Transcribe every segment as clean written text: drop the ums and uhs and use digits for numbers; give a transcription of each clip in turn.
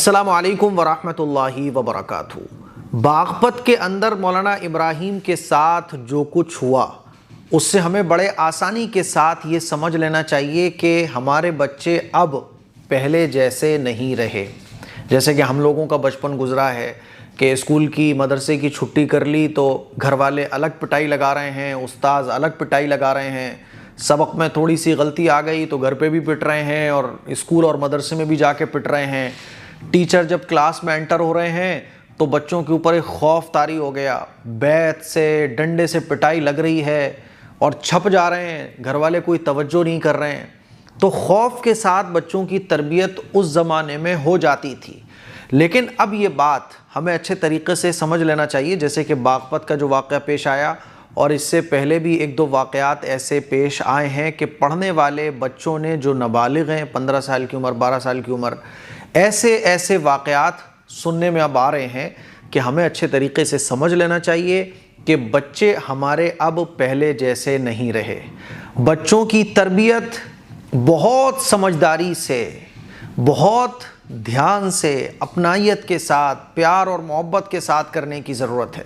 السلام علیکم ورحمۃ اللہ وبرکاتہ۔ باغپت کے اندر مولانا ابراہیم کے ساتھ جو کچھ ہوا اس سے ہمیں بڑے آسانی کے ساتھ یہ سمجھ لینا چاہیے کہ ہمارے بچے اب پہلے جیسے نہیں رہے۔ جیسے کہ ہم لوگوں کا بچپن گزرا ہے کہ اسکول کی مدرسے کی چھٹی کر لی تو گھر والے الگ پٹائی لگا رہے ہیں، استاذ الگ پٹائی لگا رہے ہیں، سبق میں تھوڑی سی غلطی آ گئی تو گھر پہ بھی پٹ رہے ہیں اور اسکول اور مدرسے میں بھی جا کے پٹ رہے ہیں۔ ٹیچر جب کلاس میں انٹر ہو رہے ہیں تو بچوں کے اوپر ایک خوف طاری ہو گیا، بیت سے ڈنڈے سے پٹائی لگ رہی ہے اور چھپ جا رہے ہیں، گھر والے کوئی توجہ نہیں کر رہے ہیں۔ تو خوف کے ساتھ بچوں کی تربیت اس زمانے میں ہو جاتی تھی، لیکن اب یہ بات ہمیں اچھے طریقے سے سمجھ لینا چاہیے۔ جیسے کہ باغپت کا جو واقعہ پیش آیا اور اس سے پہلے بھی ایک دو واقعات ایسے پیش آئے ہیں کہ پڑھنے والے بچوں نے جو نابالغ ہیں، 15 سال کی عمر، 12 سال کی عمر، ایسے واقعات سننے میں اب آ رہے ہیں کہ ہمیں اچھے طریقے سے سمجھ لینا چاہیے کہ بچے ہمارے اب پہلے جیسے نہیں رہے۔ بچوں کی تربیت بہت سمجھداری سے، بہت دھیان سے، اپنائیت کے ساتھ، پیار اور محبت کے ساتھ کرنے کی ضرورت ہے۔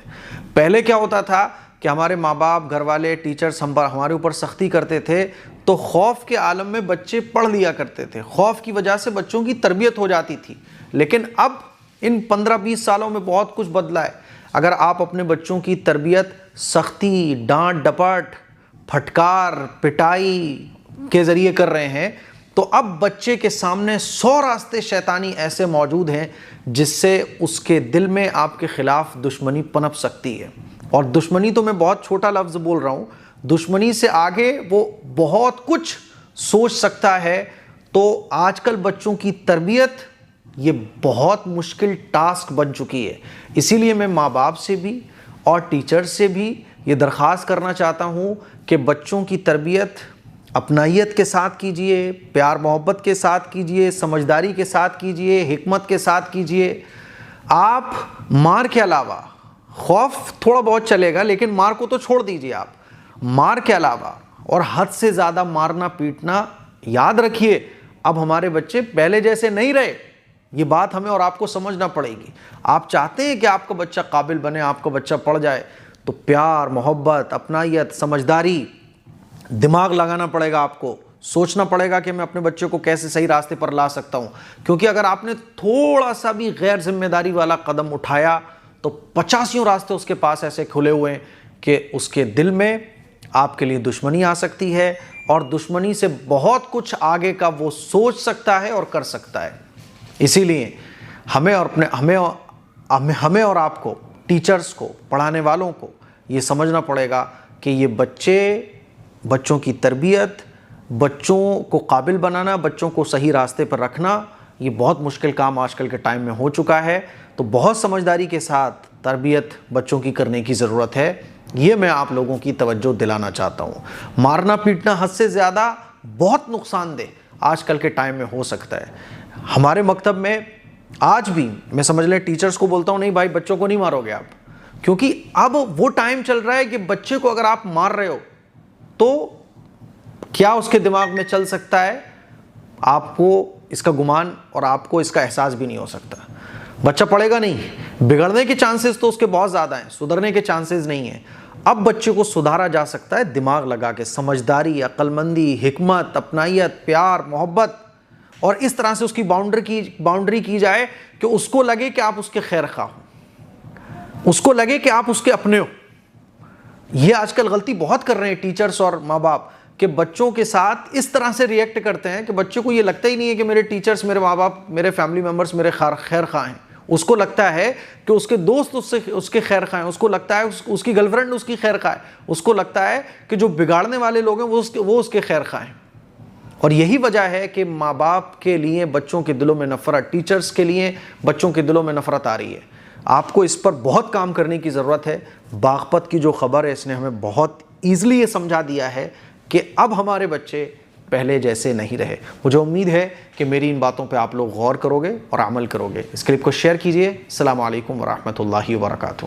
پہلے کیا ہوتا تھا کہ ہمارے ماں باپ، گھر والے، ٹیچرز ہمارے اوپر سختی کرتے تھے تو خوف کے عالم میں بچے پڑھ لیا کرتے تھے، خوف کی وجہ سے بچوں کی تربیت ہو جاتی تھی۔ لیکن اب ان 15-20 سالوں میں بہت کچھ بدلا ہے۔ اگر آپ اپنے بچوں کی تربیت سختی، ڈانٹ ڈپٹ، پھٹکار، پٹائی کے ذریعے کر رہے ہیں تو اب بچے کے سامنے 100 راستے شیطانی ایسے موجود ہیں جس سے اس کے دل میں آپ کے خلاف دشمنی پنپ سکتی ہے۔ اور دشمنی تو میں بہت چھوٹا لفظ بول رہا ہوں، دشمنی سے آگے وہ بہت کچھ سوچ سکتا ہے۔ تو آج کل بچوں کی تربیت یہ بہت مشکل ٹاسک بن چکی ہے۔ اسی لیے میں ماں باپ سے بھی اور ٹیچر سے بھی یہ درخواست کرنا چاہتا ہوں کہ بچوں کی تربیت اپنائیت کے ساتھ کیجئے، پیار محبت کے ساتھ کیجئے، سمجھداری کے ساتھ کیجئے، حکمت کے ساتھ کیجئے۔ آپ مار کے علاوہ، خوف تھوڑا بہت چلے گا لیکن مار کو تو چھوڑ دیجئے۔ آپ مار کے علاوہ اور حد سے زیادہ مارنا پیٹنا، یاد رکھیے اب ہمارے بچے پہلے جیسے نہیں رہے۔ یہ بات ہمیں اور آپ کو سمجھنا پڑے گی۔ آپ چاہتے ہیں کہ آپ کا بچہ قابل بنے، آپ کا بچہ پڑھ جائے تو پیار، محبت، اپنائیت، سمجھداری، دماغ لگانا پڑے گا۔ آپ کو سوچنا پڑے گا کہ میں اپنے بچے کو کیسے صحیح راستے پر لا سکتا ہوں، کیونکہ اگر آپ نے تھوڑا سا بھی غیر ذمہ داری والا قدم اٹھایا تو 85 راستے اس کے پاس ایسے کھلے ہوئے ہیں کہ اس کے دل میں آپ کے لیے دشمنی آ سکتی ہے اور دشمنی سے بہت کچھ آگے کا وہ سوچ سکتا ہے اور کر سکتا ہے۔ اسی لیے ہمیں اور آپ کو، ٹیچرز کو، پڑھانے والوں کو یہ سمجھنا پڑے گا کہ یہ بچوں کی تربیت، بچوں کو قابل بنانا، بچوں کو صحیح راستے پر رکھنا، یہ بہت مشکل کام آج کل کے ٹائم میں ہو چکا ہے۔ تو بہت سمجھداری کے ساتھ تربیت بچوں کی کرنے کی ضرورت ہے، یہ میں آپ لوگوں کی توجہ دلانا چاہتا ہوں۔ مارنا پیٹنا حد سے زیادہ بہت نقصان دہ آج کل کے ٹائم میں ہو سکتا ہے۔ ہمارے مکتب میں آج بھی میں سمجھ لیں ٹیچرز کو بولتا ہوں، نہیں بھائی بچوں کو نہیں مارو گے آپ، کیونکہ اب وہ ٹائم چل رہا ہے کہ بچے کو اگر آپ مار رہے ہو تو کیا اس کے دماغ میں چل سکتا ہے، آپ کو اس کا گمان اور آپ کو اس کا احساس بھی نہیں ہو سکتا۔ بچہ پڑھے گا نہیں، بگڑنے کے چانسز تو اس کے بہت زیادہ ہیں، سدھرنے کے چانسز نہیں ہیں۔ اب بچے کو سدھارا جا سکتا ہے دماغ لگا کے، سمجھداری، عقل مندی، حکمت، اپنائیت، پیار، محبت، اور اس طرح سے اس کی باؤنڈری کی جائے کہ اس کو لگے کہ آپ اس کے خیر خواہ ہو، اس کو لگے کہ آپ اس کے اپنے ہو۔ یہ آج کل غلطی بہت کر رہے ہیں ٹیچرز اور ماں باپ کہ بچوں کے ساتھ اس طرح سے ریئیکٹ کرتے ہیں کہ بچے کو یہ لگتا ہی نہیں ہے کہ میرے ٹیچرز، میرے ماں باپ، میرے فیملی ممبرز میرے خیر خواہ ہیں۔ اس کو لگتا ہے کہ اس کے دوست اس کے خیر خواہ ہیں، اس کو لگتا ہے اس کی گرل فرینڈ اس کی خیر خواہ ہے، اس کو لگتا ہے کہ جو بگاڑنے والے لوگ ہیں وہ اس کے خیر خواہ ہیں۔ اور یہی وجہ ہے کہ ماں باپ کے لیے بچوں کے دلوں میں نفرت، ٹیچرز کے لیے بچوں کے دلوں میں نفرت آ رہی ہے۔ آپ کو اس پر بہت کام کرنے کی ضرورت ہے۔ باغپت کی جو خبر ہے اس نے ہمیں بہت ایزلی یہ سمجھا دیا ہے کہ اب ہمارے بچے پہلے جیسے نہیں رہے۔ مجھے امید ہے کہ میری ان باتوں پہ آپ لوگ غور کرو گے اور عمل کرو گے۔ اس کلپ کو شیئر کیجئے۔ السلام علیکم ورحمۃ اللہ وبرکاتہ۔